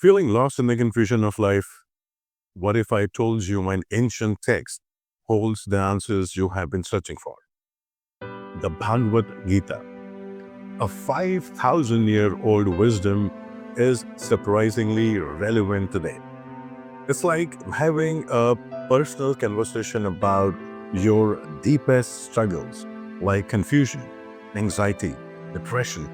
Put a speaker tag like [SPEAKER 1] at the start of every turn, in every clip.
[SPEAKER 1] Feeling lost in the confusion of life? What if I told you an ancient text holds the answers you have been searching for? The Bhagavad Gita, a 5,000-year-old wisdom, is surprisingly relevant today. It's like having a personal conversation about your deepest struggles, like confusion, anxiety, depression,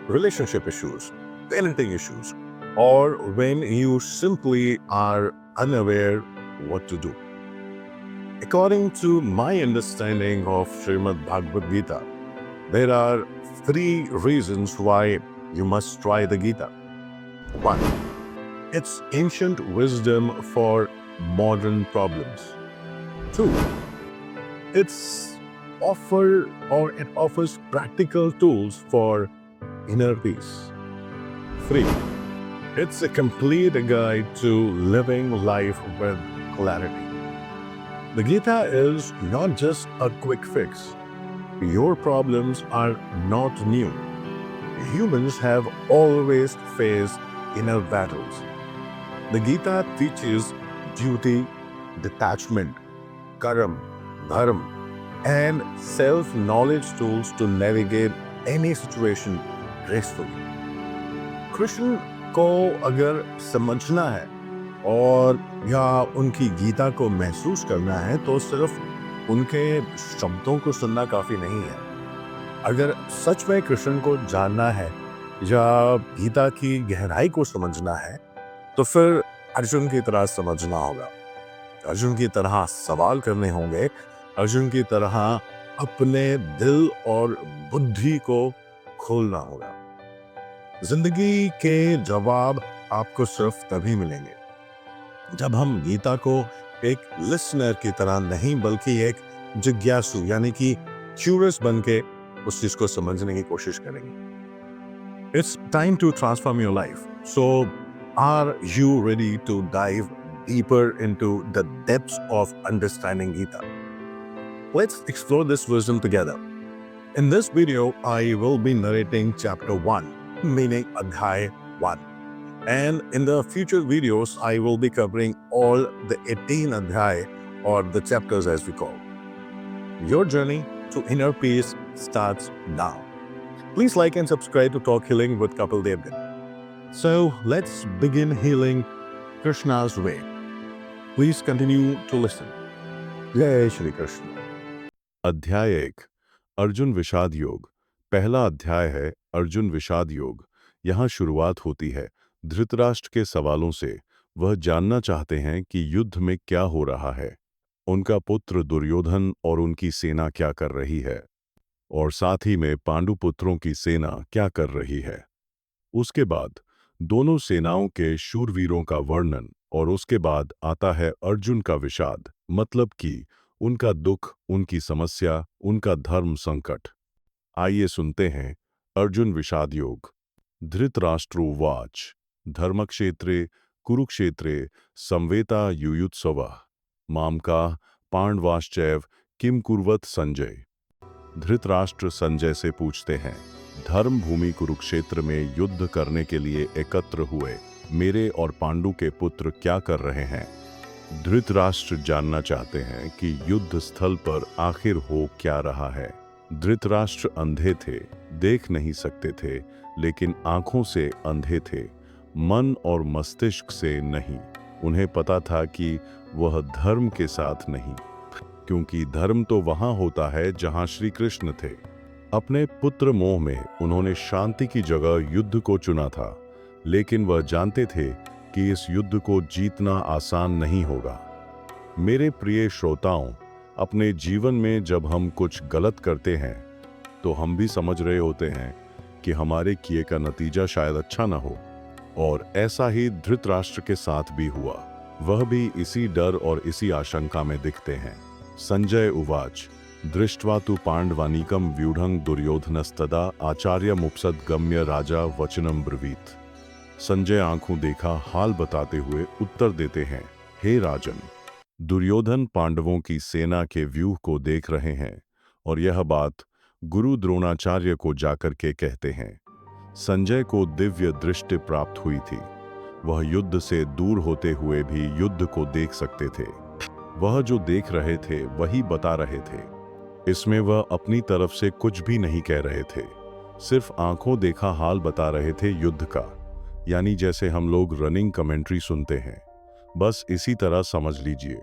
[SPEAKER 1] relationship issues, parenting issues, or when you simply are unaware what to do. According to my understanding of Srimad Bhagavad Gita, there are three reasons why you must try the Gita. 1. It's ancient wisdom for modern problems. 2. It offers practical tools for inner peace. 3. It's a complete guide to living life with clarity. The Gita is not just a quick fix. Your problems are not new. Humans have always faced inner battles. The Gita teaches duty, detachment, karam, dharma, and self-knowledge tools to navigate any situation gracefully. Krishna को अगर समझना है और या उनकी गीता को महसूस करना है तो सिर्फ उनके शब्दों को सुनना काफ़ी नहीं है। अगर सच में कृष्ण को जानना है या गीता की गहराई को समझना है तो फिर अर्जुन की तरह समझना होगा, अर्जुन की तरह सवाल करने होंगे, अर्जुन की तरह अपने दिल और बुद्धि को खोलना होगा। जिंदगी के जवाब आपको सिर्फ तभी मिलेंगे जब हम गीता को एक लिसनर की तरह नहीं बल्कि एक जिज्ञासु यानी कि क्यूरियस बन के उस चीज को समझने की कोशिश करेंगे। It's time to transform your life. So, are you ready to dive deeper into the depths of understanding Gita? Let's explore this wisdom together. In this video, I will be narrating chapter 1, meaning Adhyay 1. And in the future videos, I will be covering all the 18 Adhyay or the chapters as we call. Your journey to inner peace starts now. Please like and subscribe to Talk Healing with Kapil Devgan. So let's begin healing Krishna's way. Please continue to listen. Jai Shri Krishna.
[SPEAKER 2] अध्याय 1 अर्जुन विषाद योग। पहला अध्याय है अर्जुन विषाद योग। यहाँ शुरुआत होती है धृतराष्ट्र के सवालों से। वह जानना चाहते हैं कि युद्ध में क्या हो रहा है, उनका पुत्र दुर्योधन और उनकी सेना क्या कर रही है, और साथ ही में पांडुपुत्रों की सेना क्या कर रही है। उसके बाद दोनों सेनाओं के शूरवीरों का वर्णन और उसके बाद आता है अर्जुन का विषाद, मतलब कि उनका दुख, उनकी समस्या, उनका धर्म संकट। आइए सुनते हैं अर्जुन विषाद योग। धृतराष्ट्रोवाच धर्मक्षेत्रे कुरुक्षेत्रे संवेता युयुत्सवः मामकाः पांडवाश्चैव किम कुर्वत संजय। धृतराष्ट्र संजय से पूछते हैं, धर्म भूमि कुरुक्षेत्र में युद्ध करने के लिए एकत्र हुए मेरे और पांडु के पुत्र क्या कर रहे हैं। धृतराष्ट्र जानना चाहते हैं कि युद्ध स्थल पर आखिर हो क्या रहा है। धृतराष्ट्र अंधे थे, देख नहीं सकते थे, लेकिन आंखों से अंधे थे, मन और मस्तिष्क से नहीं। उन्हें पता था कि वह धर्म के साथ नहीं, क्योंकि धर्म तो वहां होता है जहां श्री कृष्ण थे। अपने पुत्र मोह में उन्होंने शांति की जगह युद्ध को चुना था, लेकिन वह जानते थे कि इस युद्ध को जीतना आसान नहीं होगा। मेरे प्रिय श्रोताओं, अपने जीवन में जब हम कुछ गलत करते हैं तो हम भी समझ रहे होते हैं कि हमारे किए का नतीजा शायद अच्छा ना हो, और ऐसा ही धृतराष्ट्र के साथ भी हुआ। वह भी इसी डर और इसी आशंका में दिखते हैं। संजय उवाच दृष्ट्वा तु पांडवानीकम व्यूढ़ं दुर्योधनस्तदा आचार्यमुपसद्गम्य राजा वचनम ब्रवीत। संजय आंखों देखा हाल बताते हुए उत्तर देते हैं, हे राजन, दुर्योधन पांडवों की सेना के व्यूह को देख रहे हैं और यह बात गुरु द्रोणाचार्य को जाकर के कहते हैं। संजय को दिव्य दृष्टि प्राप्त हुई थी। वह युद्ध से दूर होते हुए भी युद्ध को देख सकते थे। वह जो देख रहे थे वही बता रहे थे। इसमें वह अपनी तरफ से कुछ भी नहीं कह रहे थे, सिर्फ आंखों देखा हाल बता रहे थे युद्ध का। यानी जैसे हम लोग रनिंग कमेंट्री सुनते हैं, बस इसी तरह समझ लीजिए।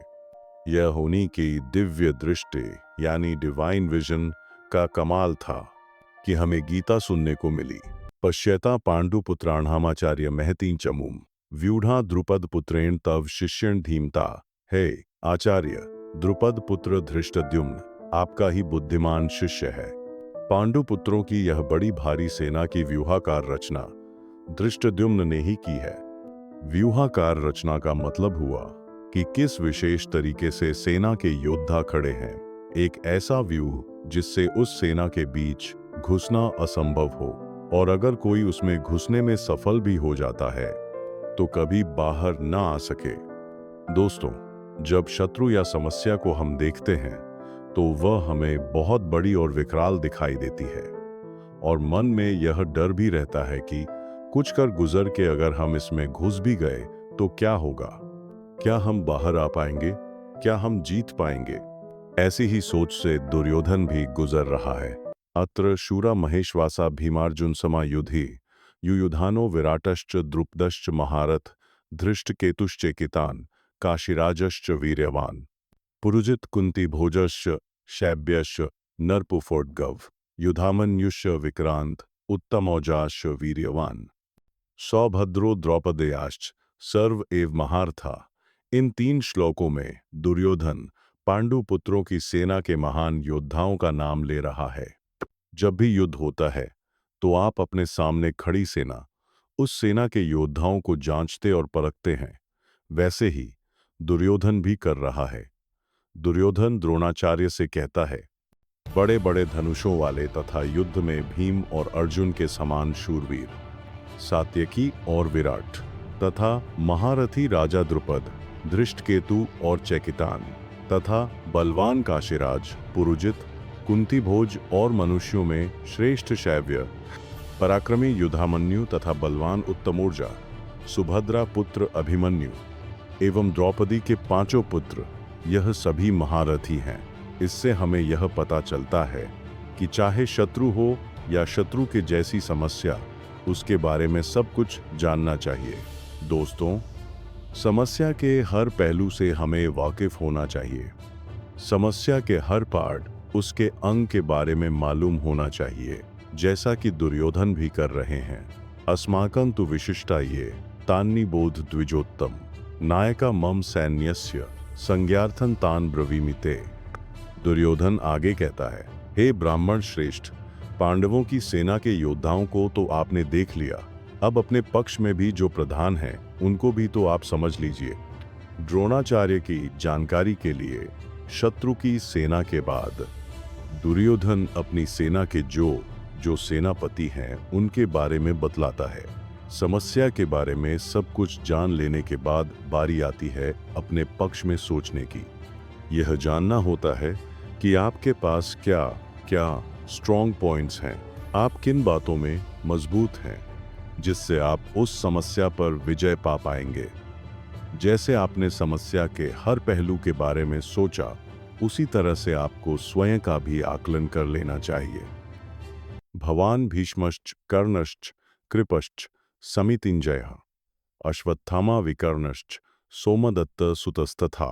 [SPEAKER 2] यह उन्हीं की दिव्य दृष्टि यानी डिवाइन विजन का कमाल था कि हमें गीता सुनने को मिली। पश्यता पांडुपुत्राणामाचार्य महतीं चमूम व्यूढ़ा द्रुपद पुत्रेण तव शिष्यण धीमता। हे आचार्य द्रुपद पुत्र धृष्टद्युम्न, आपका ही बुद्धिमान शिष्य है। पांडुपुत्रों की यह बड़ी भारी सेना की व्यूहाकार रचना धृष्टद्युम्न ने ही की है। व्यूहाकार रचना का मतलब हुआ कि किस विशेष तरीके से सेना के योद्धा खड़े हैं, एक ऐसा व्यूह जिससे उस सेना के बीच घुसना असंभव हो, और अगर कोई उसमें घुसने में सफल भी हो जाता है तो कभी बाहर ना आ सके। दोस्तों, जब शत्रु या समस्या को हम देखते हैं तो वह हमें बहुत बड़ी और विकराल दिखाई देती है, और मन में यह डर भी रहता है कि कुछ कर गुजर के अगर हम इसमें घुस भी गए तो क्या होगा, क्या हम बाहर आ पाएंगे, क्या हम जीत पाएंगे। ऐसी ही सोच से दुर्योधन भी गुजर रहा है। अत्र शूरा महेश्वासा भीमार्जुन समायुधि युयुधानो विराटश्च द्रुपदश्च महारथ धृष्टकेतुश्चेकितान काशीराजश्च वीर्यवान पुरुजित कुंती भोजश्च शैब्यश्च नरपुफोड्गव युधामन्युश्च विक्रांत उत्तमौजाश्च वीर्यवान सौभद्रो द्रौपदेयाश्च सर्व एव महारथा। इन 3 श्लोकों में दुर्योधन पांडु पुत्रों की सेना के महान योद्धाओं का नाम ले रहा है। जब भी युद्ध होता है तो आप अपने सामने खड़ी सेना, उस सेना के योद्धाओं को जांचते और परखते हैं। वैसे ही दुर्योधन भी कर रहा है। दुर्योधन द्रोणाचार्य से कहता है, बड़े बड़े धनुषों वाले तथा युद्ध में भीम और अर्जुन के समान शूरवीर सात्यकी और विराट तथा महारथी राजा द्रुपद, धृष्टकेतु और चेकितान तथा बलवान काशीराज, पुरुजित, कुंतीभोज और मनुष्यों में श्रेष्ठ शैव्य, पराक्रमी युधामन्यु तथा बलवान उत्तमौजा, सुभद्रा पुत्र अभिमन्यु एवं द्रौपदी के 5 पुत्र, यह सभी महारथी हैं। इससे हमें यह पता चलता है कि चाहे शत्रु हो या शत्रु के जैसी समस्या, उसके बारे में सब कुछ जानना चाहिए। दोस्तों, समस्या के हर पहलू से हमें वाकिफ होना चाहिए। समस्या के हर पार्ट, उसके अंग के बारे में मालूम होना चाहिए, जैसा कि दुर्योधन भी कर रहे हैं। अस्माकं तु विशिष्टा ये तान्नि बोध द्विजोत्तम नायका मम सैन्यस्य संज्ञार्थं तान ब्रवीमिते। दुर्योधन आगे कहता है, हे ब्राह्मण श्रेष्ठ, पांडवों की सेना के योद्धाओं को तो आपने देख लिया, अब अपने पक्ष में भी जो प्रधान हैं उनको भी तो आप समझ लीजिए। द्रोणाचार्य की जानकारी के लिए शत्रु की सेना के बाद दुर्योधन अपनी सेना के जो सेनापति हैं उनके बारे में बतलाता है। समस्या के बारे में सब कुछ जान लेने के बाद बारी आती है अपने पक्ष में सोचने की। यह जानना होता है कि आपके पास क्या क्या स्ट्रॉन्ग पॉइंट्स हैं, आप किन बातों में मजबूत हैं, जिससे आप उस समस्या पर विजय पा पाएंगे। जैसे आपने समस्या के हर पहलू के बारे में सोचा, उसी तरह से आपको स्वयं का भी आकलन कर लेना चाहिए। भवान भीष्मश्च कर्णश्च कृपश्च समितिंजयः अश्वत्थामा विकर्णश्च सोमदत्त सुतस्तथा।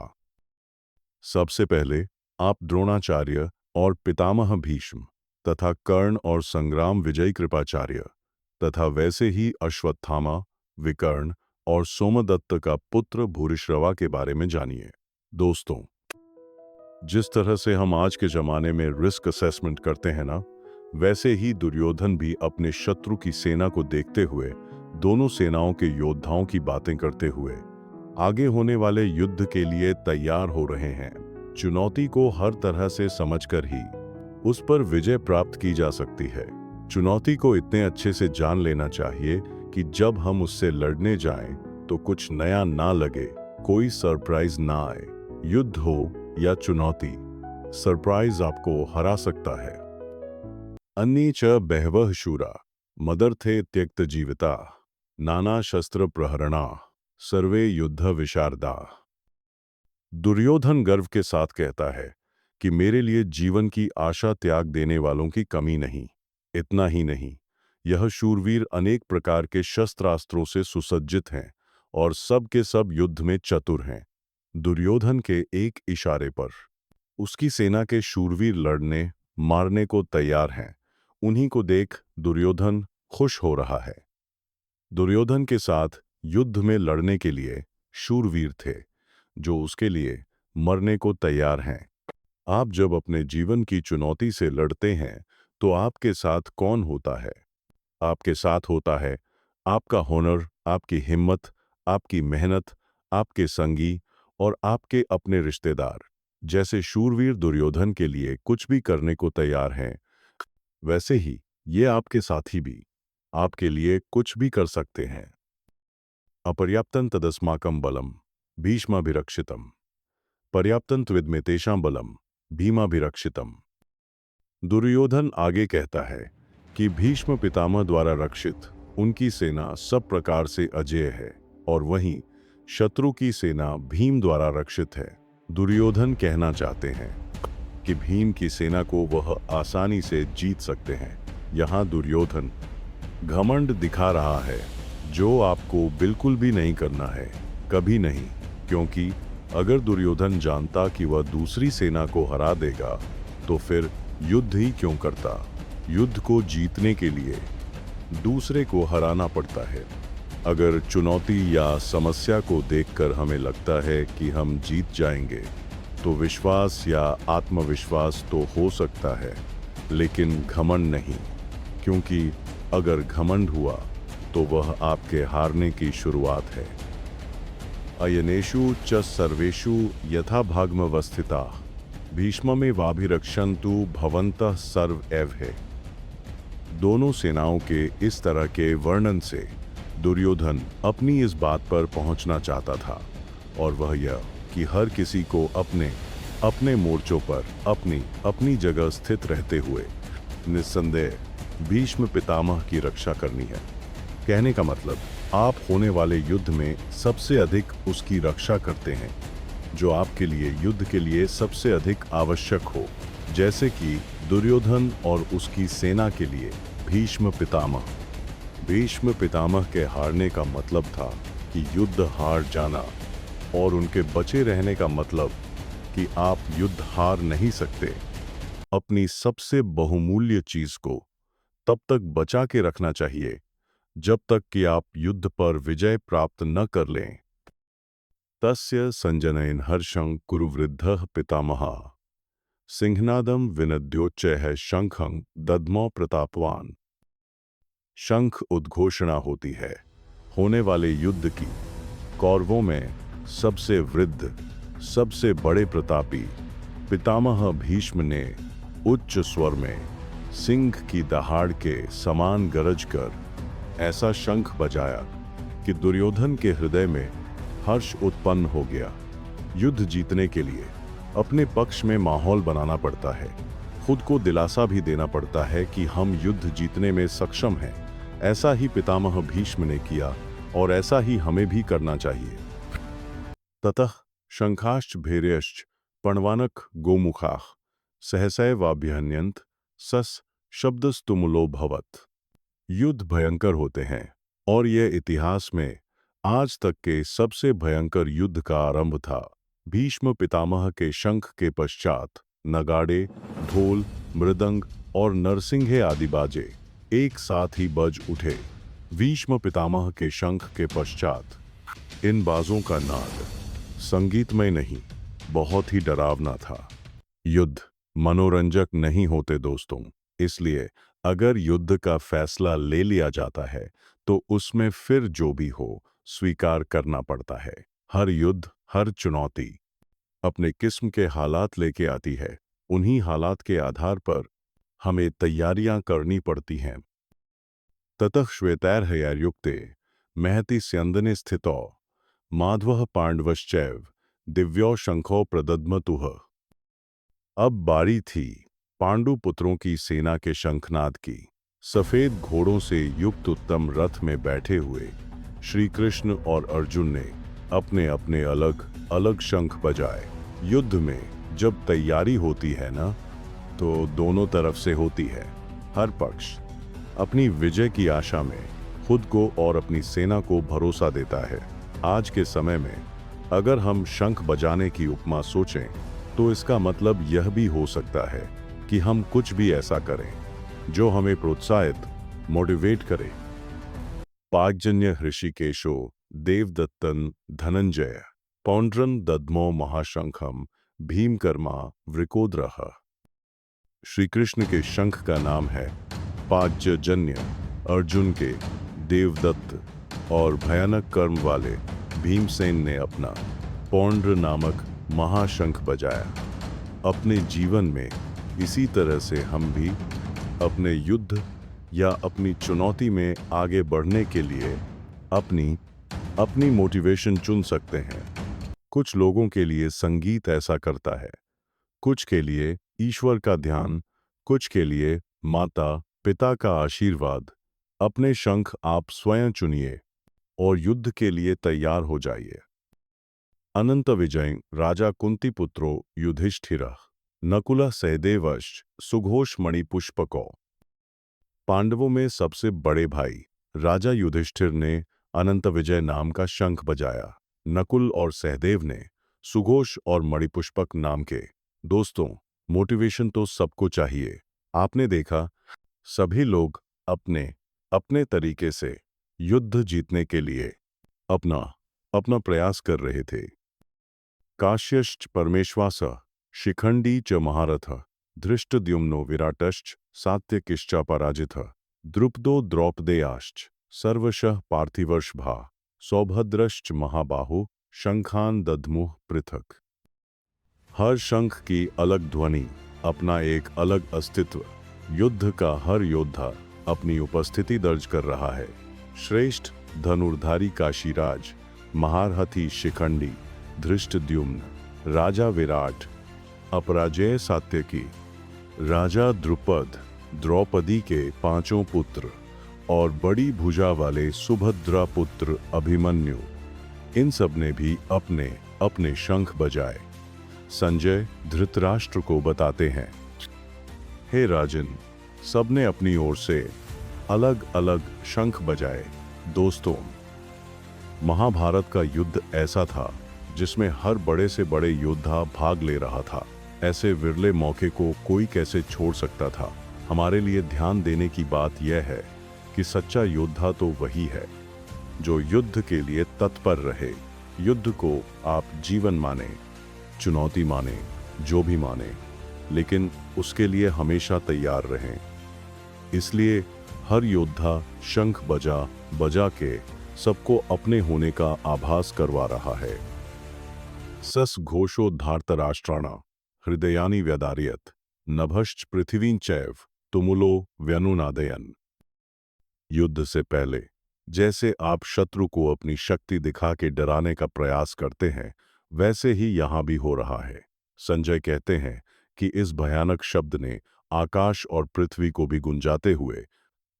[SPEAKER 2] सबसे पहले आप द्रोणाचार्य और पितामह भीष्म तथा कर्ण और संग्राम विजय कृपाचार्य तथा वैसे ही अश्वत्थामा, विकर्ण और सोमदत्त का पुत्र भूरिश्रवा के बारे में जानिए। दोस्तों, जिस तरह से हम आज के जमाने में रिस्क असेसमेंट करते हैं ना, वैसे ही दुर्योधन भी अपने शत्रु की सेना को देखते हुए दोनों सेनाओं के योद्धाओं की बातें करते हुए आगे होने वाले युद्ध के लिए तैयार हो रहे हैं। चुनौती को हर तरह से समझकर ही उस पर विजय प्राप्त की जा सकती है। चुनौती को इतने अच्छे से जान लेना चाहिए कि जब हम उससे लड़ने जाएं तो कुछ नया ना लगे, कोई सरप्राइज ना आए। युद्ध हो या चुनौती, सरप्राइज आपको हरा सकता है। अन्ये च बहवः शूरा मदर्थे त्यक्त जीविता नाना शस्त्र प्रहरणा सर्वे युद्ध विशारदा। दुर्योधन गर्व के साथ कहता है कि मेरे लिए जीवन की आशा त्याग देने वालों की कमी नहीं। इतना ही नहीं, यह शूरवीर अनेक प्रकार के शस्त्रास्त्रों से सुसज्जित हैं और सब के सब युद्ध में चतुर हैं। दुर्योधन के एक इशारे पर उसकी सेना के शूरवीर लड़ने मारने को तैयार हैं। उन्हीं को देख दुर्योधन खुश हो रहा है। दुर्योधन के साथ युद्ध में लड़ने के लिए शूरवीर थे जो उसके लिए मरने को तैयार हैं। आप जब अपने जीवन की चुनौती से लड़ते हैं तो आपके साथ कौन होता है? आपके साथ होता है आपका हुनर, आपकी हिम्मत, आपकी मेहनत, आपके संगी और आपके अपने रिश्तेदार। जैसे शूरवीर दुर्योधन के लिए कुछ भी करने को तैयार हैं, वैसे ही ये आपके साथी भी आपके लिए कुछ भी कर सकते हैं। अपर्याप्तं तदस्माकं बलम भीष्माभिरक्षितम्, पर्याप्तं त्विदमे तेषां बलम भीमाभिरक्षितम्। दुर्योधन आगे कहता है कि भीष्म पितामह द्वारा रक्षित उनकी सेना सब प्रकार से अजेय है और वहीं शत्रु की सेना भीम द्वारा रक्षित है। दुर्योधन कहना चाहते हैं कि भीम की सेना को वह आसानी से जीत सकते हैं। यहाँ दुर्योधन घमंड दिखा रहा है जो आपको बिल्कुल भी नहीं करना है, कभी नहीं, क्योंकि अगर दुर्योधन जानता कि वह दूसरी सेना को हरा देगा तो फिर युद्ध ही क्यों करता। युद्ध को जीतने के लिए दूसरे को हराना पड़ता है। अगर चुनौती या समस्या को देखकर हमें लगता है कि हम जीत जाएंगे तो विश्वास या आत्मविश्वास तो हो सकता है, लेकिन घमंड नहीं, क्योंकि अगर घमंड हुआ तो वह आपके हारने की शुरुआत है। अयनेषु च सर्वेषु यथा भागमवस्थिताः भीष्ममेवाभिरक्षन्तु भवन्तः सर्व एव है। दोनों सेनाओं के इस तरह के वर्णन से दुर्योधन अपनी इस बात पर पहुंचना चाहता था, और वह यह कि हर किसी को अपने अपने मोर्चों पर अपनी अपनी जगह स्थित रहते हुए निस्संदेह भीष्म पितामह की रक्षा करनी है। कहने का मतलब, आप होने वाले युद्ध में सबसे अधिक उसकी रक्षा करते हैं जो आपके लिए युद्ध के लिए सबसे अधिक आवश्यक हो, जैसे कि दुर्योधन और उसकी सेना के लिए भीष्म पितामह। भीष्म पितामह के हारने का मतलब था कि युद्ध हार जाना, और उनके बचे रहने का मतलब कि आप युद्ध हार नहीं सकते। अपनी सबसे बहुमूल्य चीज को तब तक बचा के रखना चाहिए जब तक कि आप युद्ध पर विजय प्राप्त न कर लें। तस्य संजनयन् हर्षं कुरुवृद्धः पितामहः सिंहनादं विनद्योच्चैः शंखं दद्मौ प्रतापवान। शंख उद्घोषणा होती है होने वाले युद्ध की। कौरवों में सबसे वृद्ध, सबसे बड़े प्रतापी पितामह भीष्म ने उच्च स्वर में सिंह की दहाड़ के समान गरज कर ऐसा शंख बजाया कि दुर्योधन के हृदय में हर्ष उत्पन्न हो गया। युद्ध जीतने के लिए अपने पक्ष में माहौल बनाना पड़ता है, खुद को दिलासा भी देना पड़ता है कि हम युद्ध जीतने में सक्षम हैं। ऐसा ही पितामह भीष्म ने किया और ऐसा ही हमें भी करना चाहिए। ततः शंखाश्च भैर्यश्च पणवानक गोमुखाः सहसैवाभ्यहन्यन्त सस शब्दस्तुमुलो भवत्। युद्ध भयंकर होते हैं और यह इतिहास में आज तक के सबसे भयंकर युद्ध का आरंभ था। भीष्म पितामह के शंख के पश्चात नगाड़े, ढोल, मृदंग और नरसिंहे आदि बाजे एक साथ ही बज उठे। भीष्म पितामह के शंख के पश्चात इन बाजों का नाद संगीतमय नहीं, बहुत ही डरावना था। युद्ध मनोरंजक नहीं होते दोस्तों, इसलिए अगर युद्ध का फैसला ले लिया जाता है तो उसमें फिर जो भी हो स्वीकार करना पड़ता है। हर युद्ध, हर चुनौती अपने किस्म के हालात लेके आती है। उन्हीं हालात के आधार पर हमें तैयारियां करनी पड़ती हैं। ततः श्वेतैर्हयैर्युक्ते महति स्यंदने स्थितौ माधवः पांडवश्चैव दिव्यौ शंखौ प्रदद्मतुः। अब बारी थी पांडु पुत्रों की सेना के शंखनाद की। सफेद घोड़ों से युक्त उत्तम रथ में बैठे हुए श्री कृष्ण और अर्जुन ने अपने अपने अलग अलग शंख बजाए। युद्ध में जब तैयारी होती है ना, तो दोनों तरफ से होती है। हर पक्ष अपनी विजय की आशा में खुद को और अपनी सेना को भरोसा देता है। आज के समय में अगर हम शंख बजाने की उपमा सोचें, तो इसका मतलब यह भी हो सकता है कि हम कुछ भी ऐसा करें जो हमें प्रोत्साहित, मोटिवेट करे। पाकजन्य ऋषिकेशो देवदत्तन धनंजय पौंड्रन दद्मो महाशंखम भीमकर्मा वृकोद्रह। श्री कृष्ण के शंख का नाम है पांचजन्य, अर्जुन के देवदत्त और भयानक कर्म वाले भीमसेन ने अपना पौंड्र नामक महाशंख बजाया। अपने जीवन में इसी तरह से हम भी अपने युद्ध या अपनी चुनौती में आगे बढ़ने के लिए अपनी मोटिवेशन चुन सकते हैं। कुछ लोगों के लिए संगीत ऐसा करता है, कुछ के लिए ईश्वर का ध्यान, कुछ के लिए माता पिता का आशीर्वाद। अपने शंख आप स्वयं चुनिए और युद्ध के लिए तैयार हो जाइए। अनंत विजय राजा कुंती पुत्रो युधिष्ठिरः नकुल सहदेवश्च सुघोष मणिपुष्पको। पांडवों में सबसे बड़े भाई राजा युधिष्ठिर ने अनंत विजय नाम का शंख बजाया। नकुल और सहदेव ने सुघोष और मणिपुष्पक नाम के। दोस्तों, मोटिवेशन तो सबको चाहिए। आपने देखा, सभी लोग अपने अपने तरीके से युद्ध जीतने के लिए अपना अपना प्रयास कर रहे थे। काश्यश्च परमेश्वास शिखंडी च महारथ धृष्टद्युम्नो विराटश्च सात्यकिश्च पराजितः द्रुपदो द्रौपदेयाश्च सर्वशः पार्थिवर्षभा सौभद्रश्च महाबाहु शंखान दध्मुः पृथक। हर शंख की अलग ध्वनि, अपना एक अलग अस्तित्व। युद्ध का हर योद्धा अपनी उपस्थिति दर्ज कर रहा है। श्रेष्ठ धनुर्धारी काशीराज, महारथी शिखंडी, धृष्टद्युम्न, राजा विराट, अपराजेय सात्यकी, राजा द्रुपद, द्रौपदी के पांचों पुत्र और बड़ी भुजा वाले सुभद्रा पुत्र अभिमन्यु, इन सब ने भी अपने अपने शंख बजाए। संजय धृतराष्ट्र को बताते हैं, हे राजन, सबने अपनी ओर से अलग अलग शंख बजाए। दोस्तों, महाभारत का युद्ध ऐसा था जिसमें हर बड़े से बड़े योद्धा भाग ले रहा था। ऐसे विरले मौके को कोई कैसे छोड़ सकता था। हमारे लिए ध्यान देने की बात यह है कि सच्चा योद्धा तो वही है जो युद्ध के लिए तत्पर रहे। युद्ध को आप जीवन माने, चुनौती माने, जो भी माने, लेकिन उसके लिए हमेशा तैयार रहें। इसलिए हर योद्धा शंख बजा बजा के सबको अपने होने का आभास करवा रहा है। सस घोषो धार्तराष्ट्राणा हृदयानि व्यदारयत नभश्च पृथ्वीं चैव तुमुलो व्यनुनादयन। युद्ध से पहले जैसे आप शत्रु को अपनी शक्ति दिखा के डराने का प्रयास करते हैं, वैसे ही यहां भी हो रहा है। संजय कहते हैं कि इस भयानक शब्द ने आकाश और पृथ्वी को भी गुंजाते हुए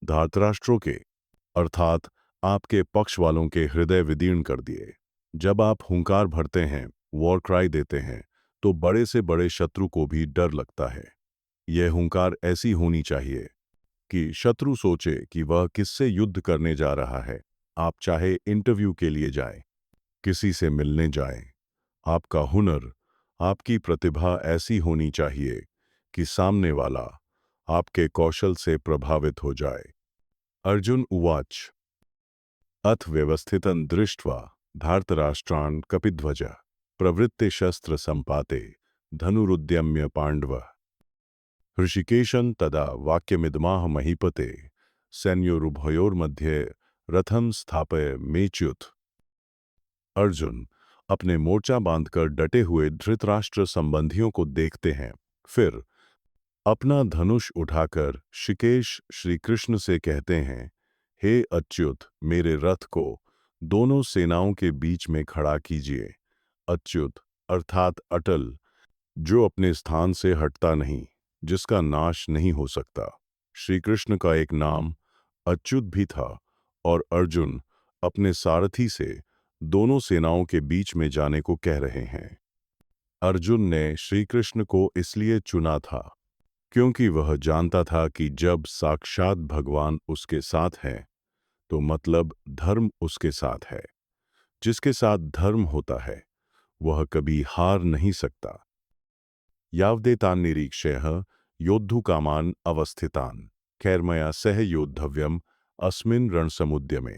[SPEAKER 2] धार्तराष्ट्रों के, अर्थात आपके पक्ष वालों के हृदय विदीर्ण कर दिए। जब आप हुंकार भरते हैं, वॉर क्राई देते हैं, तो बड़े से बड़े शत्रु को भी डर लगता है। यह हुंकार ऐसी होनी चाहिए कि शत्रु सोचे कि वह किससे युद्ध करने जा रहा है। आप चाहे इंटरव्यू के लिए जाएं, किसी से मिलने जाएं, आपका हुनर, आपकी प्रतिभा ऐसी होनी चाहिए कि सामने वाला आपके कौशल से प्रभावित हो जाए। अर्जुन उवाच अथ व्यवस्थितं दृष्ट्वा धार्तराष्ट्रान् कपिध्वज प्रवृत्ते शस्त्र संपाते धनुरुद्यम्य पांडव। ऋषिकेशं तदा वाक्यमिदमाह महीपते सैन्योरुभयोर्मध्ये रथम स्थापय मेच्युत। अर्जुन अपने मोर्चा बांधकर डटे हुए धृतराष्ट्र संबंधियों को देखते हैं, फिर अपना धनुष उठाकर ऋषिकेश श्री कृष्ण से कहते हैं, हे अच्युत, मेरे रथ को दोनों सेनाओं के बीच में खड़ा कीजिए। अच्युत अर्थात अटल, जो अपने स्थान से हटता नहीं, जिसका नाश नहीं हो सकता। श्री कृष्ण का एक नाम अच्युत भी था और अर्जुन अपने सारथी से दोनों सेनाओं के बीच में जाने को कह रहे हैं। अर्जुन ने श्री कृष्ण को इसलिए चुना था क्योंकि वह जानता था कि जब साक्षात भगवान उसके साथ हैं तो मतलब धर्म उसके साथ है। जिसके साथ धर्म होता है वह कभी हार नहीं सकता। यावदेतान् निरीक्ष्यः योद्धुकामान् अवस्थितान् खैर्मया सह योद्धव्यम अस्मिन् रणसमुद्यमे।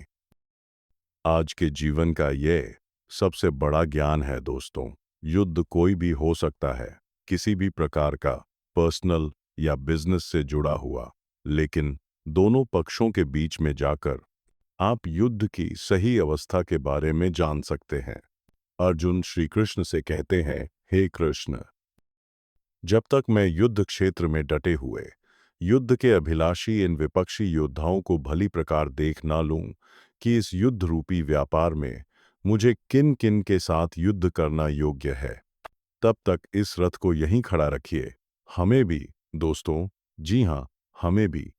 [SPEAKER 2] आज के जीवन का ये सबसे बड़ा ज्ञान है दोस्तों। युद्ध कोई भी हो सकता है, किसी भी प्रकार का, पर्सनल या बिजनेस से जुड़ा हुआ, लेकिन दोनों पक्षों के बीच में जाकर आप युद्ध की सही अवस्था के बारे में जान सकते हैं। अर्जुन श्री कृष्ण से कहते हैं, हे कृष्ण, जब तक मैं युद्ध क्षेत्र में डटे हुए युद्ध के अभिलाषी इन विपक्षी योद्धाओं को भली प्रकार देख ना लूं कि इस युद्ध रूपी व्यापार में मुझे किन किन के साथ युद्ध करना योग्य है, तब तक इस रथ को यहीं खड़ा रखिए। हमें भी दोस्तों, जी हाँ, हमें भी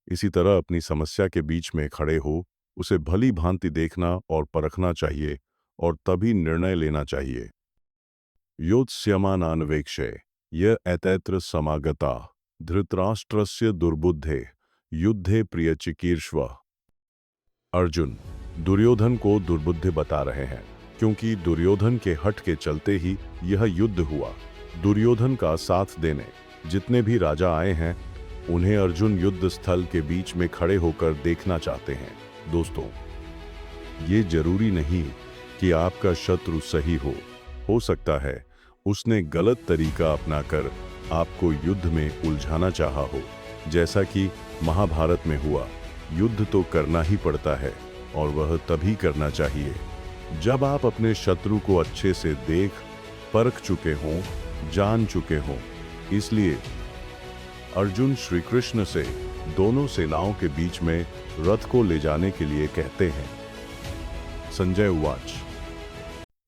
[SPEAKER 2] इसी तरह अपनी समस्या के बीच में खड़े हो उसे भली भांति देखना और परखना चाहिए और तभी निर्णय लेना चाहिए। योत्स्यमानान्वेक्षे य एतैत्र समागता धृतराष्ट्रस्य दुर्बुद्धे युद्धे प्रियचिकीर्ष्व। अर्जुन दुर्योधन को दुर्बुद्धि बता रहे हैं क्योंकि दुर्योधन के हट के चलते ही यह युद्ध हुआ। दुर्योधन का साथ देने जितने भी राजा आए हैं उन्हें अर्जुन युद्ध स्थल के बीच में खड़े होकर देखना चाहते हैं। दोस्तों, ये जरूरी नहीं कि आपका शत्रु सही हो सकता है उसने गलत तरीका अपनाकर आपको युद्ध में उलझाना चाहा हो, जैसा कि महाभारत में हुआ। युद्ध तो करना ही पड़ता है और वह तभी करना चाहिए जब आप अपने शत्रु को अच्छे से देख परख चुके हों, जान चुके हों। इसलिए अर्जुन श्री कृष्ण से दोनों सेनाओं के बीच में रथ को ले जाने के लिए कहते हैं। संजय उवाच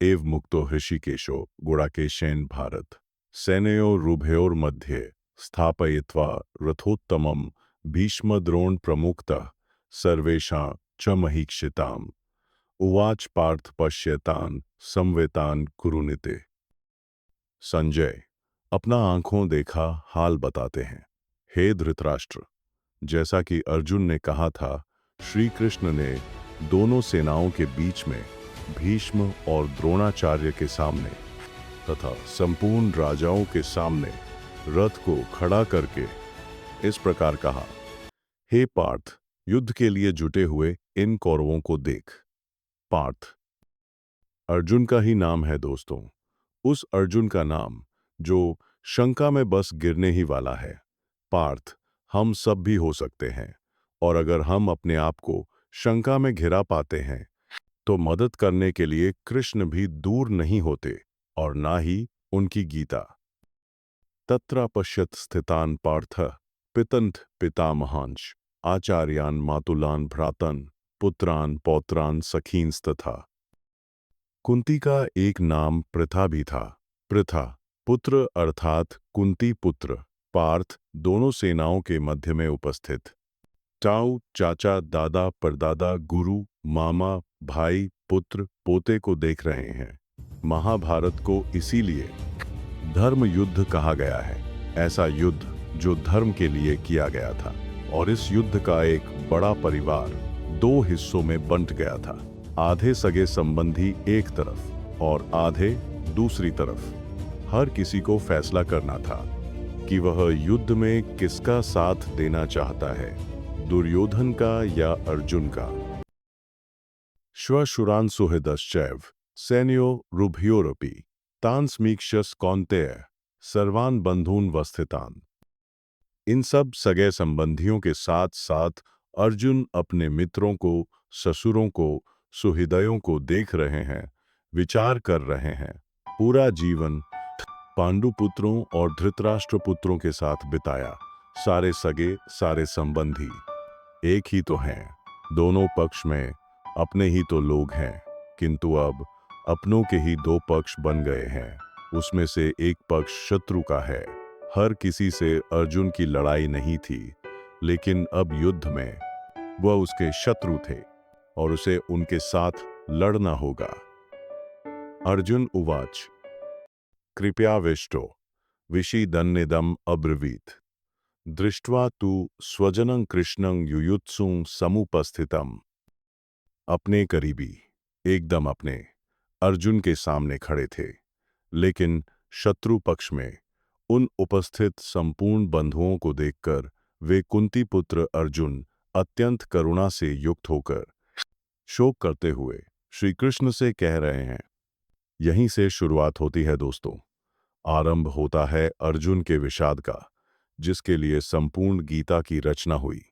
[SPEAKER 2] एव मुक्तो हृषिकेशो गुडाकेशेन भारत सेनयोरुभयोर्मध्ये स्थापयित्वा रथोत्तमं भीष्मद्रोण प्रमुक्तः सर्वेषां च महीक्षिताम् उवाच पार्थ पश्यतान् संवेतान् कुरुनिते। संजय अपना आंखों देखा हाल बताते हैं। हे धृतराष्ट्र, जैसा कि अर्जुन ने कहा था, श्री कृष्ण ने दोनों सेनाओं के बीच में भीष्म और द्रोणाचार्य के सामने तथा संपूर्ण राजाओं के सामने रथ को खड़ा करके इस प्रकार कहा, हे पार्थ, युद्ध के लिए जुटे हुए इन कौरवों को देख। पार्थ अर्जुन का ही नाम है दोस्तों, उस अर्जुन का नाम जो शंका में बस गिरने ही वाला है। पार्थ हम सब भी हो सकते हैं और अगर हम अपने आप को शंका में घिरा पाते हैं तो मदद करने के लिए कृष्ण भी दूर नहीं होते और ना ही उनकी गीता। तत्र पश्यत स्थितान पार्थ पितंथ पितामहांश आचार्यान मातुलान भ्रातन पुत्रान पौत्रान सखींस्तथा। कुंती का एक नाम प्रथा भी था। प्रथा पुत्र अर्थात कुंती पुत्र। पार्थ दोनों सेनाओं के मध्य में उपस्थित ताऊ चाचा दादा परदादा गुरु मामा भाई पुत्र पोते को देख रहे हैं। महाभारत को इसीलिए धर्म युद्ध कहा गया है। ऐसा युद्ध जो धर्म के लिए किया गया था और इस युद्ध का एक बड़ा परिवार दो हिस्सों में बंट गया था। आधे सगे संबंधी एक तरफ और आधे दूसरी तरफ। हर किसी को फैसला करना था कि वह युद्ध में किसका साथ देना चाहता है, दुर्योधन का या अर्जुन का। श्वशुरान् सुहृदश्चैव सैन्यो रुभयोरपि तान् स्मीक्ष्यस कौन्तेय सर्वान् बंधून् वस्थितान्। इन सब सगे संबंधियों के साथ साथ अर्जुन अपने मित्रों को, ससुरों को, सुहृदयों को देख रहे हैं, विचार कर रहे हैं। पूरा जीवन पांडुपुत्रों और धृतराष्ट्र पुत्रों के साथ बिताया। सारे सगे, सारे संबंधी एक ही तो हैं। दोनों पक्ष में अपने ही तो लोग हैं, किंतु अब अपनों के ही दो पक्ष बन गए हैं। उसमें से एक पक्ष शत्रु का है। हर किसी से अर्जुन की लड़ाई नहीं थी, लेकिन अब युद्ध में वह उसके शत्रु थे। और उसे उनके साथ लड़ना होगा। अर्जुन उवाच कृपयाविष्टो विषीदन्नेदम् अब्रवीत् दृष्ट्वा तु स्वजनं कृष्णं युयुत्सुं समुपस्थितम्। अपने करीबी, एकदम अपने, अर्जुन के सामने खड़े थे, लेकिन शत्रु पक्ष में उन उपस्थित संपूर्ण बंधुओं को देखकर वे कुंती पुत्र अर्जुन अत्यंत करुणा से युक्त होकर शोक करते हुए श्री कृष्ण से कह रहे हैं। यहीं से शुरुआत होती है दोस्तों, आरंभ होता है अर्जुन के विषाद का, जिसके लिए संपूर्ण गीता की रचना हुई।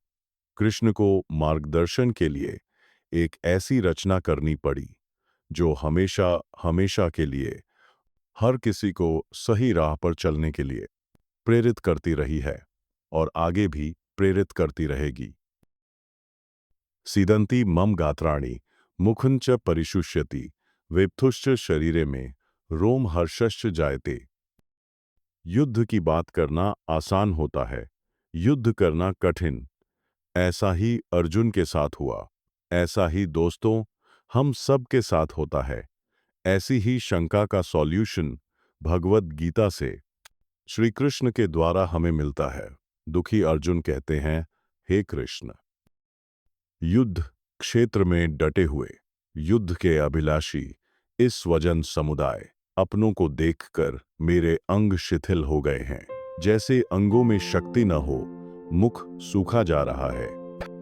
[SPEAKER 2] कृष्ण को मार्गदर्शन के लिए एक ऐसी रचना करनी पड़ी जो हमेशा हमेशा के लिए हर किसी को सही राह पर चलने के लिए प्रेरित करती रही है और आगे भी प्रेरित करती रहेगी। सीदंती मम गात्राणि मुखंच परिशुष्यति वेप्थुश्च शरीरे में रोम हर्षश्च जायते। युद्ध की बात करना आसान होता है, युद्ध करना कठिन। ऐसा ही अर्जुन के साथ हुआ, ऐसा ही दोस्तों हम सब के साथ होता है। ऐसी ही शंका का सॉल्यूशन भगवत गीता से श्री कृष्ण के द्वारा हमें मिलता है। दुखी अर्जुन कहते हैं, हे कृष्ण, युद्ध क्षेत्र में डटे हुए युद्ध के अभिलाषी इस स्वजन समुदाय अपनों को देखकर मेरे अंग शिथिल हो गए हैं। जैसे अंगों में शक्ति न हो, मुख सूखा जा रहा है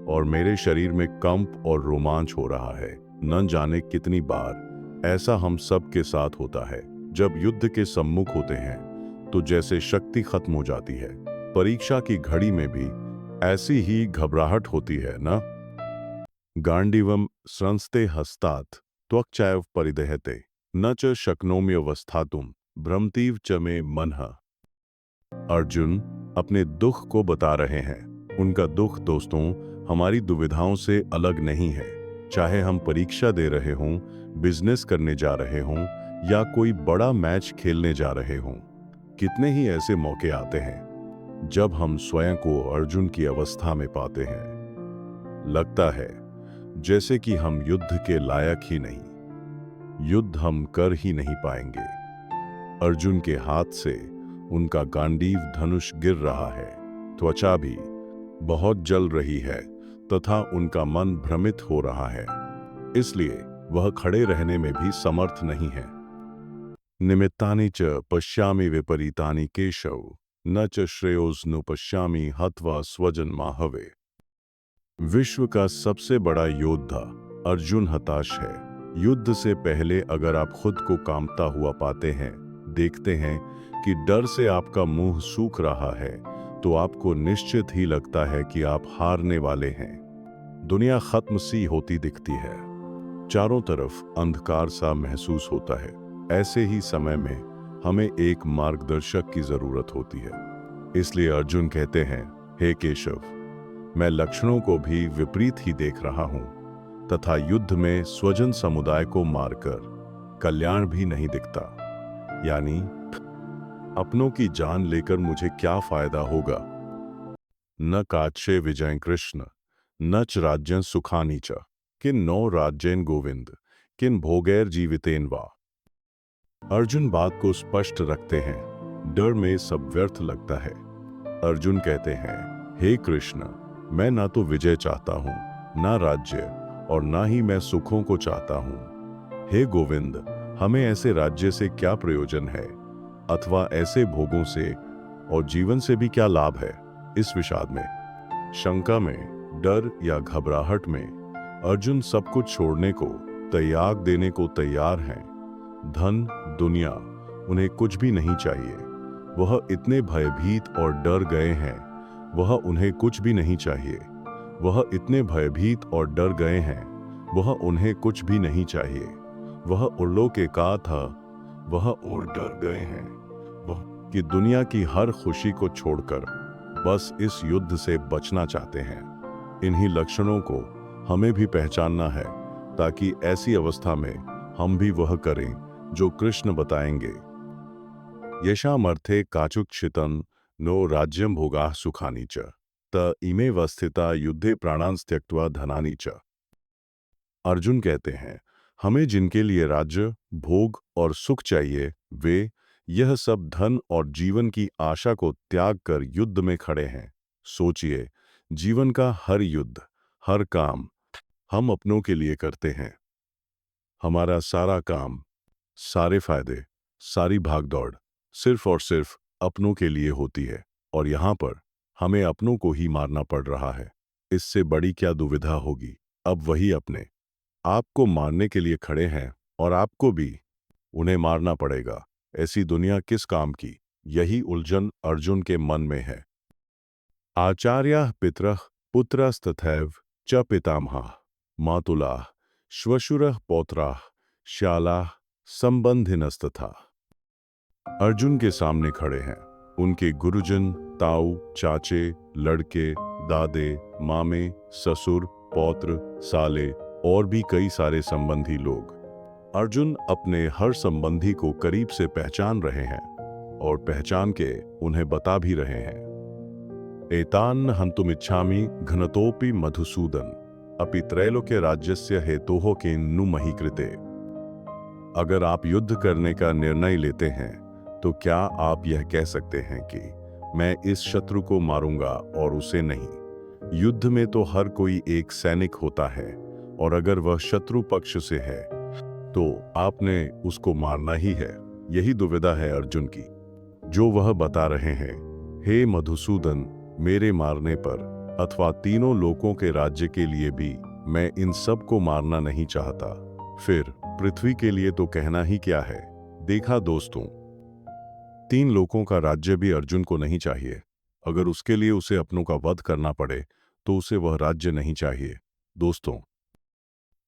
[SPEAKER 2] और मेरे शरीर में कंप और रोमांच हो रहा है। न जाने कितनी बार ऐसा हम सब के साथ होता है। जब युद्ध के सम्मुख होते हैं तो जैसे शक्ति खत्म हो जाती है। परीक्षा की घड़ी में भी ऐसी ही घबराहट होती है ना। गांडीवम संस्ते हस्तात् त्वक्चैव परिदहते न च शक्नोम्यवस्थातुम भ्रमतीव च मे मनः। अर्जुन अपने दुख को बता रहे हैं। उनका दुख दोस्तों हमारी दुविधाओं से अलग नहीं है। चाहे हम परीक्षा दे रहे हों, बिजनेस करने जा रहे हों या कोई बड़ा मैच खेलने जा रहे हों, कितने ही ऐसे मौके आते हैं जब हम स्वयं को अर्जुन की अवस्था में पाते हैं। लगता है जैसे कि हम युद्ध के लायक ही नहीं, युद्ध हम कर ही नहीं पाएंगे। अर्जुन के हाथ से उनका गांडीव धनुष गिर रहा है, त्वचा भी बहुत जल रही है तथा उनका मन भ्रमित हो रहा है, इसलिए वह खड़े रहने में भी समर्थ नहीं है। निमित्तानि च पश्यामि विपरीतानि केशव न च श्रेयोस्नुपश्यामि हत्वा स्वजन्माहवे। विश्व का सबसे बड़ा योद्धा अर्जुन हताश है। युद्ध से पहले अगर आप खुद को कांपता हुआ पाते हैं, देखते हैं कि डर से आपका मुंह सूख रहा है, तो आपको निश्चित ही लगता है कि आप हारने वाले हैं। दुनिया खत्म सी होती दिखती है, चारों तरफ अंधकार सा महसूस होता है। ऐसे ही समय में हमें एक मार्गदर्शक की जरूरत होती है। इसलिए अर्जुन कहते हैं, हे केशव, मैं लक्षणों को भी विपरीत ही देख रहा हूं तथा युद्ध में स्वजन समुदाय को मारकर कल्याण भी नहीं दिखता। यानी अपनों की जान लेकर मुझे क्या फायदा होगा। न काच्चे विजय कृष्ण न च राज्यं सुखानि च किन नो राज्येन गोविंद किन भोगैर जीवितेन वा। अर्जुन बात को स्पष्ट रखते हैं, डर में सब व्यर्थ लगता है। अर्जुन कहते हैं, हे कृष्ण, मैं ना तो विजय चाहता हूँ, ना राज्य, और ना ही मैं सुखों को चाहता हूँ। हे गोविंद, हमें ऐसे राज्य से क्या प्रयोजन है अथवा ऐसे भोगों से और जीवन से भी क्या लाभ है। इस विषाद में, शंका में, डर या घबराहट में अर्जुन सब कुछ छोड़ने को, त्याग देने को तैयार हैं। धन, दुनिया उन्हें कुछ भी नहीं चाहिए। वह इतने भयभीत और डर गए हैं, वह उन्हें कुछ भी नहीं चाहिए। वह इतने भयभीत और डर गए हैं, वह उन्हें कुछ भी नहीं चाहिए। वह उर्लो के का था, वह और डर गए हैं वह कि दुनिया की हर खुशी को छोड़कर बस इस युद्ध से बचना चाहते हैं। इन्हीं लक्षणों को हमें भी पहचानना है ताकि ऐसी अवस्था में हम भी वह करें जो कृष्ण बताएंगे। येषामर्थे काचुक्षितं नो राज्यं भोगाः सुखानि च त इमे वस्थिता युद्धे प्राणान् त्यक्त्वा धनानि च। अर्जुन कहते हैं, हमें जिनके लिए राज्य, भोग और सुख चाहिए, वे यह सब धन और जीवन की आशा को त्याग कर युद्ध में खड़े हैं। सोचिए, जीवन का हर युद्ध, हर काम हम अपनों के लिए करते हैं। हमारा सारा काम, सारे फायदे, सारी भागदौड़ सिर्फ और सिर्फ अपनों के लिए होती है, और यहाँ पर हमें अपनों को ही मारना पड़ रहा है। इससे बड़ी क्या दुविधा होगी। अब वही अपने आपको मारने के लिए खड़े हैं और आपको भी उन्हें मारना पड़ेगा। ऐसी दुनिया किस काम की? यही उलझन अर्जुन के मन में है। आचार्यः पितरः पुत्रस्तथैव च पितामहः मातुलाः श्वशुरः पौत्राः श्यालाः संबंधिनस्तथा। अर्जुन के सामने खड़े हैं उनके गुरुजन, ताऊ, चाचे, लड़के, दादे, मामे, ससुर, पौत्र, साले और भी कई सारे संबंधी लोग। अर्जुन अपने हर संबंधी को करीब से पहचान रहे हैं और पहचान के उन्हें बता भी रहे हैं। एतान् हन्तुमिच्छामि घनतोपि मधुसूदन अपि त्रैलोक्य राज्यस्य हेतोः केनु मही कृते। अगर आप युद्ध करने का निर्णय लेते हैं तो क्या आप यह कह सकते हैं कि मैं इस शत्रु को मारूंगा और उसे नहीं? युद्ध में तो हर कोई एक सैनिक होता है, और अगर वह शत्रु पक्ष से है तो आपने उसको मारना ही है। यही दुविधा है अर्जुन की, जो वह बता रहे हैं। हे मधुसूदन, मेरे मारने पर अथवा तीनों लोकों के राज्य के लिए भी मैं इन सब को मारना नहीं चाहता। फिर पृथ्वी के लिए तो कहना ही क्या है। देखा दोस्तों, 3 लोकों का राज्य भी अर्जुन को नहीं चाहिए। अगर उसके लिए उसे अपनों का वध करना पड़े तो उसे वह राज्य नहीं चाहिए। दोस्तों,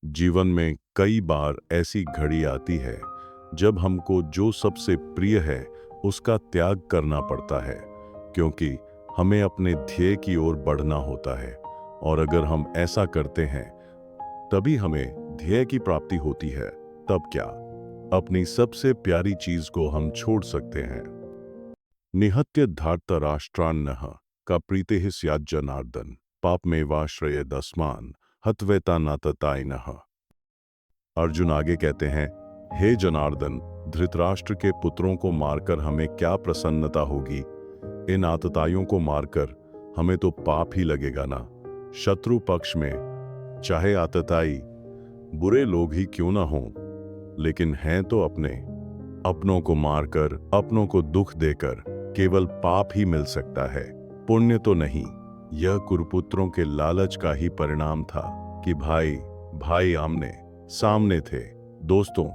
[SPEAKER 2] जीवन में कई बार ऐसी घड़ी आती है जब हमको जो सबसे प्रिय है उसका त्याग करना पड़ता है, क्योंकि हमें अपने ध्येय की ओर बढ़ना होता है, और अगर हम ऐसा करते हैं तभी हमें ध्येय की प्राप्ति होती है। तब क्या अपनी सबसे प्यारी चीज को हम छोड़ सकते हैं? निहत्य धार्तराष्ट्रान्नः का प्रीतेः स्यात् जनार्दन पापमेवाश्रयेदस्मान् हत्वेता नाततायिनः। अर्जुन आगे कहते हैं, हे जनार्दन, धृतराष्ट्र के पुत्रों को मारकर हमें क्या प्रसन्नता होगी? इन आतताइयों को मारकर हमें तो पाप ही लगेगा ना। शत्रु पक्ष में चाहे आतताई बुरे लोग ही क्यों ना हों, लेकिन हैं तो अपने। अपनों को मारकर, अपनों को दुख देकर केवल पाप ही मिल सकता है, पुण्य तो नहीं। यह कुरुपुत्रों के लालच का ही परिणाम था कि भाई आमने सामने थे। दोस्तों,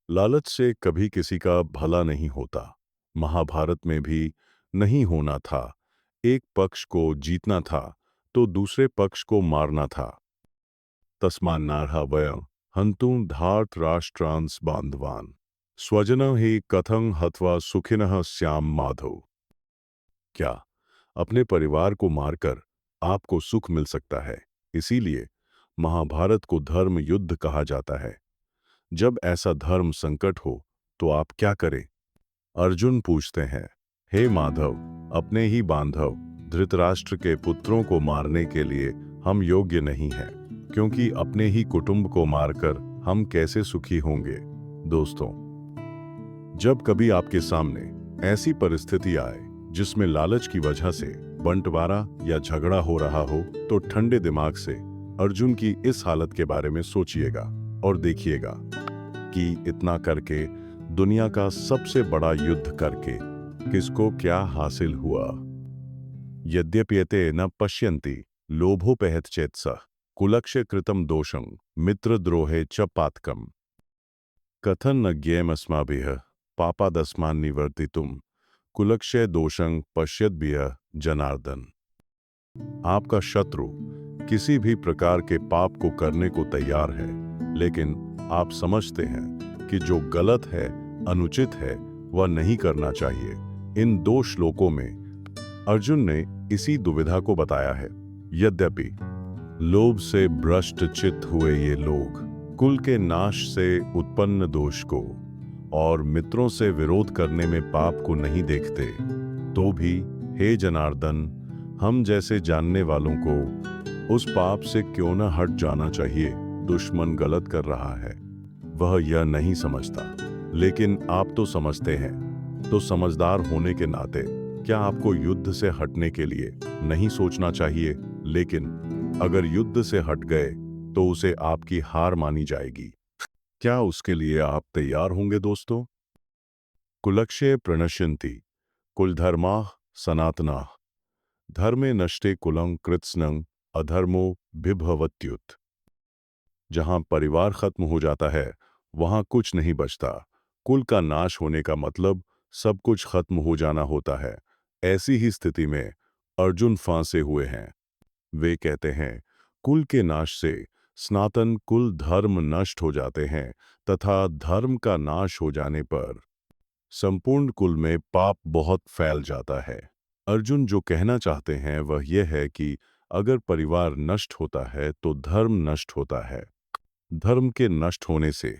[SPEAKER 2] लालच से कभी किसी का भला नहीं होता। महाभारत में भी नहीं होना था। एक पक्ष को जीतना था तो दूसरे पक्ष को मारना था। तस्मान्नार्हा वयं हन्तुं धार्तराष्ट्रांस् बान्धवान् स्वजनं हि कथं हत्वा सुखिनः स्याम माधव। क्या अपने परिवार को मारकर आपको सुख मिल सकता है? इसीलिए महाभारत को धर्म युद्ध कहा जाता है। जब ऐसा धर्म संकट हो तो आप क्या करें? अर्जुन पूछते हैं, हे माधव, अपने ही बांधव धृतराष्ट्र के पुत्रों को मारने के लिए हम योग्य नहीं हैं, क्योंकि अपने ही कुटुंब को मारकर हम कैसे सुखी होंगे? दोस्तों, जब कभी आपके सामने ऐसी परिस्थिति आए जिसमें लालच की वजह से बंटवारा या झगड़ा हो रहा हो, तो ठंडे दिमाग से अर्जुन की इस हालत के बारे में सोचिएगा और देखिएगा कि इतना करके, दुनिया का सबसे बड़ा युद्ध करके किसको क्या हासिल हुआ। यद्यप्येते न पश्यन्ति लोभोपहत कुलक्ष्य कृतं दोषं मित्रद्रोहे च पातकम् कथं न ज्ञेयमस्माभिः पापादस्मान् निवर्तितुं कुलक्षय दोषं पश्यद्भिः जनार्दन। आपका शत्रु किसी भी प्रकार के पाप को करने को तैयार है, लेकिन आप समझते हैं कि जो गलत है, अनुचित है, वह नहीं करना चाहिए। इन 2 श्लोकों में अर्जुन ने इसी दुविधा को बताया है। यद्यपि लोभ से भ्रष्ट चित्त हुए ये लोग कुल के नाश से उत्पन्न दोष को और मित्रों से विरोध करने में पाप को नहीं देखते, तो भी हे जनार्दन, हम जैसे जानने वालों को उस पाप से क्यों न हट जाना चाहिए। दुश्मन गलत कर रहा है, वह यह नहीं समझता। लेकिन आप तो समझते हैं। तो समझदार होने के नाते क्या आपको युद्ध से हटने के लिए नहीं सोचना चाहिए? लेकिन अगर युद्ध से हट गए तो उसे आपकी हार मानी जाएगी। क्या उसके लिए आप तैयार होंगे दोस्तों? कुलक्षय प्रणश्यन्ति कुलधर्माः सनातनाः धर्मे नष्टे कुलं कृत्स्नं अधर्मो बिभवत्युत। जहां परिवार खत्म हो जाता है वहां कुछ नहीं बचता। कुल का नाश होने का मतलब सब कुछ खत्म हो जाना होता है। ऐसी ही स्थिति में अर्जुन फांसे हुए हैं। वे कहते हैं, कुल के नाश से सनातन कुल धर्म नष्ट हो जाते हैं तथा धर्म का नाश हो जाने पर संपूर्ण कुल में पाप बहुत फैल जाता है। अर्जुन जो कहना चाहते हैं वह यह है कि अगर परिवार नष्ट होता है तो धर्म नष्ट होता है। धर्म के नष्ट होने से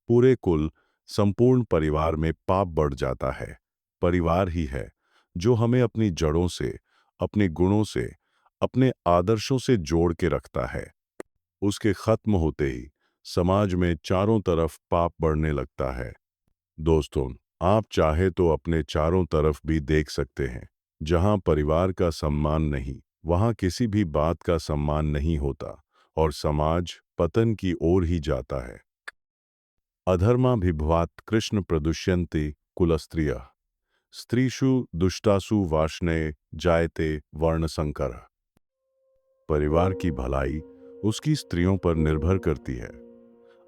[SPEAKER 2] पूरे कुल संपूर्ण परिवार में पाप बढ़ जाता है। परिवार ही है जो हमें अपनी जड़ों से, अपने गुणों से, अपने आदर्शों से जोड़ के रखता है। उसके खत्म होते ही समाज में चारों तरफ पाप बढ़ने लगता है। दोस्तों, आप चाहे तो अपने चारों तरफ भी देख सकते हैं। जहां परिवार का सम्मान नहीं, वहां किसी भी बात का सम्मान नहीं होता और समाज पतन की ओर ही जाता है। अधर्माभिभवात् कृष्ण प्रदुष्यन्ते कुलस्त्रियः स्त्रीषु दुष्टासु वार्ष्णेय जायते वर्णसंकर। परिवार की भलाई उसकी स्त्रियों पर निर्भर करती है।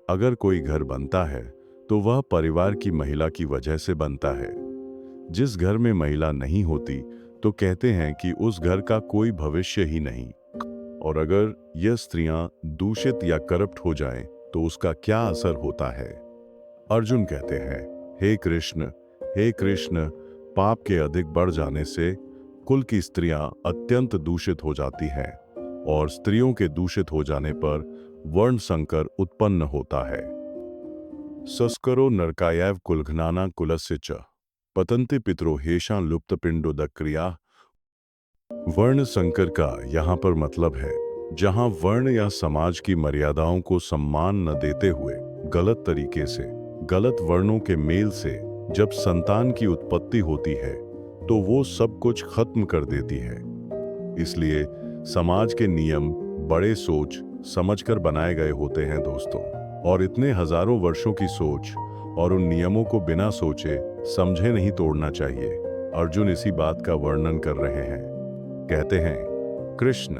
[SPEAKER 2] अगर कोई घर बनता है तो वह परिवार की महिला की वजह से बनता है। जिस घर में महिला नहीं होती तो कहते हैं कि उस घर का कोई भविष्य ही नहीं। और अगर यह स्त्रियां दूषित या करप्ट हो जाएं तो उसका क्या असर होता है? अर्जुन कहते हैं, हे कृष्ण, पाप के अधिक बढ़ जाने से कुल की स्त्रियां अत्यंत दूषित हो जाती हैं और स्त्रियों के दूषित हो जाने पर वर्ण संकर उत्पन्न होता है। सस्करो नरकायैव कुलघ्नाना कुलस्य च पतन्ति पितरो हेषां लुप्तपिंडोदक्रिया। वर्ण संकर का यहाँ पर मतलब है जहाँ वर्ण या समाज की मर्यादाओं को सम्मान न देते हुए गलत तरीके से, गलत वर्णों के मेल से जब संतान की उत्पत्ति होती है तो वो सब कुछ खत्म कर देती है। इसलिए समाज के नियम बड़े सोच समझकर बनाए गए होते हैं दोस्तों, और इतने हजारों वर्षों की सोच और उन नियमों को बिना सोचे समझे नहीं तोड़ना चाहिए। अर्जुन इसी बात का वर्णन कर रहे हैं। कहते हैं, कृष्ण,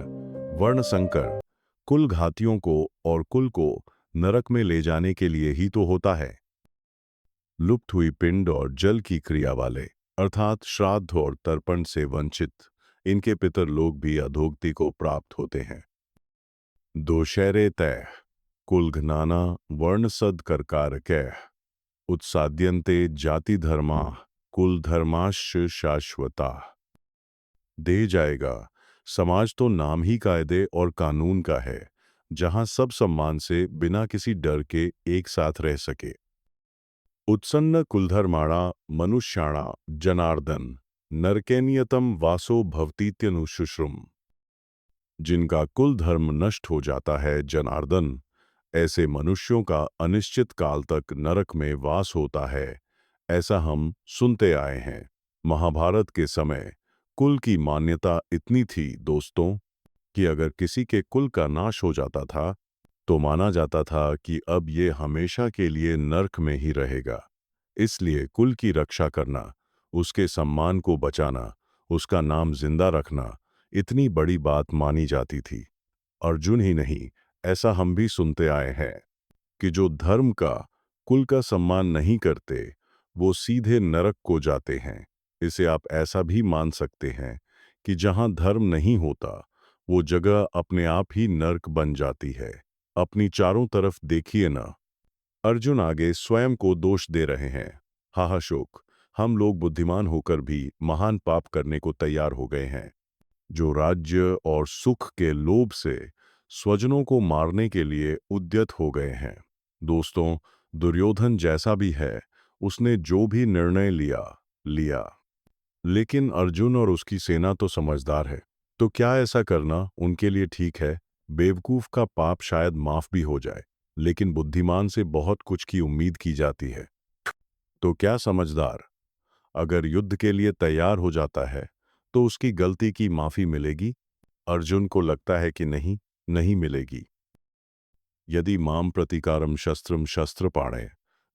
[SPEAKER 2] वर्ण संकर कुल घातियों को और कुल को नरक में ले जाने के लिए ही तो होता है। लुप्त हुई पिंड और जल की क्रिया वाले अर्थात श्राद्ध और तर्पण से वंचित इनके पितर लोग भी अधोगति को प्राप्त होते हैं। दोषैरे तय कुलघ्नाना वर्णसद करकारकैः उत्साद्यन्ते जाति धर्मा कुल धर्माश्च शाश्वता। दे जाएगा, समाज तो नाम ही कायदे और कानून का है जहां सब सम्मान से बिना किसी डर के एक साथ रह सके। उत्सन्न कुलधर्माणा मनुष्याणा जनार्दन नरकेनियतम वासो भवतीत्यनुशुश्रुम। जिनका कुल धर्म नष्ट हो जाता है जनार्दन, ऐसे मनुष्यों का अनिश्चित काल तक नरक में वास होता है, ऐसा हम सुनते आए हैं। महाभारत के समय कुल की मान्यता इतनी थी दोस्तों कि अगर किसी के कुल का नाश हो जाता था तो माना जाता था कि अब ये हमेशा के लिए नरक में ही रहेगा। इसलिए कुल की रक्षा करना, उसके सम्मान को बचाना, उसका नाम जिंदा रखना इतनी बड़ी बात मानी जाती थी। अर्जुन ही नहीं, ऐसा हम भी सुनते आए हैं कि जो धर्म का, कुल का सम्मान नहीं करते वो सीधे नरक को जाते हैं। इसे आप ऐसा भी मान सकते हैं कि जहां धर्म नहीं होता वो जगह अपने आप ही नरक बन जाती है। अपनी चारों तरफ देखिए ना। अर्जुन आगे स्वयं को दोष दे रहे हैं। हा शोक, हम लोग बुद्धिमान होकर भी महान पाप करने को तैयार हो गए हैं। जो राज्य और सुख के लोभ से स्वजनों को मारने के लिए उद्यत हो गए हैं। दोस्तों, दुर्योधन जैसा भी है, उसने जो भी निर्णय लिया, लेकिन अर्जुन और उसकी सेना तो समझदार है। तो क्या ऐसा करना उनके लिए ठीक है? बेवकूफ का पाप शायद माफ भी हो जाए, लेकिन बुद्धिमान से बहुत कुछ की उम्मीद की जाती है। तो क्या समझदार अगर युद्ध के लिए तैयार हो जाता है तो उसकी गलती की माफी मिलेगी? अर्जुन को लगता है कि नहीं, नहीं मिलेगी। यदि माम प्रतिकारम शस्त्रम शस्त्रपाणे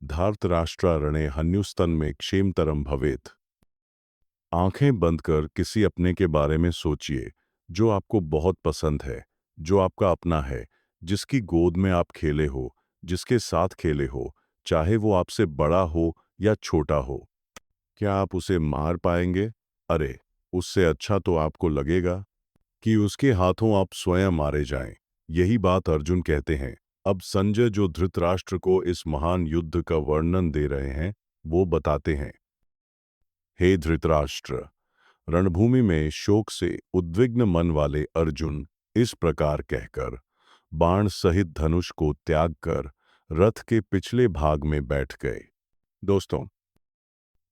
[SPEAKER 2] धार्तराष्ट्रारणे हन्युस्तन में क्षेमतरम भवेत। आंखें बंद कर किसी अपने के बारे में सोचिए जो आपको बहुत पसंद है, जो आपका अपना है, जिसकी गोद में आप खेले हो, जिसके साथ खेले हो, चाहे वो आपसे बड़ा हो या छोटा हो। क्या आप उसे मार पाएंगे? अरे, उससे अच्छा तो आपको लगेगा कि उसके हाथों आप स्वयं मारे जाएं। यही बात अर्जुन कहते हैं। अब संजय जो धृतराष्ट्र को इस महान युद्ध का वर्णन दे रहे हैं, वो बताते हैं। हे धृतराष्ट्र, रणभूमि में शोक से उद्विग्न मन वाले अर्जुन इस प्रकार कहकर बाण सहित धनुष को त्याग कर रथ के पिछले भाग में बैठ गए। दोस्तों,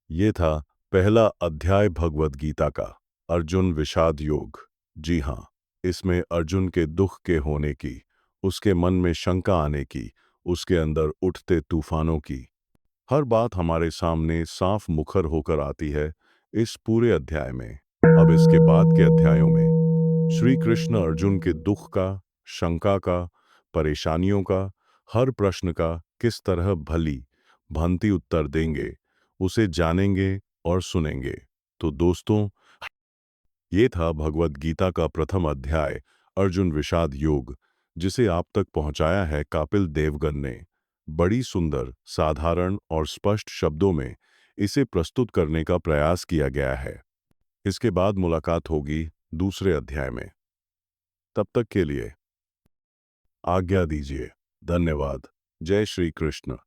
[SPEAKER 2] ये था पहला अध्याय भगवद गीता का, अर्जुन विषाद योग। जी हाँ, इसमें अर्जुन के दुख के होने की, उसके मन में शंका आने की, उसके अंदर उठते तूफानों की हर बात हमारे सामने साफ मुखर होकर आती है इस पूरे अध्याय में। अब इसके बाद के अध्यायों में श्री कृष्ण अर्जुन के दुख का, शंका का, परेशानियों का, हर प्रश्न का किस तरह भली भांति उत्तर देंगे, उसे जानेंगे और सुनेंगे। तो दोस्तों, ये था भगवद गीता का प्रथम अध्याय, अर्जुन विषाद योग, जिसे आप तक पहुंचाया है कापिल देवगन ने। बड़ी सुंदर, साधारण और स्पष्ट शब्दों में इसे प्रस्तुत करने का प्रयास किया गया है। इसके बाद मुलाकात होगी दूसरे अध्याय में। तब तक के लिए आज्ञा दीजिए। धन्यवाद। जय श्री कृष्ण।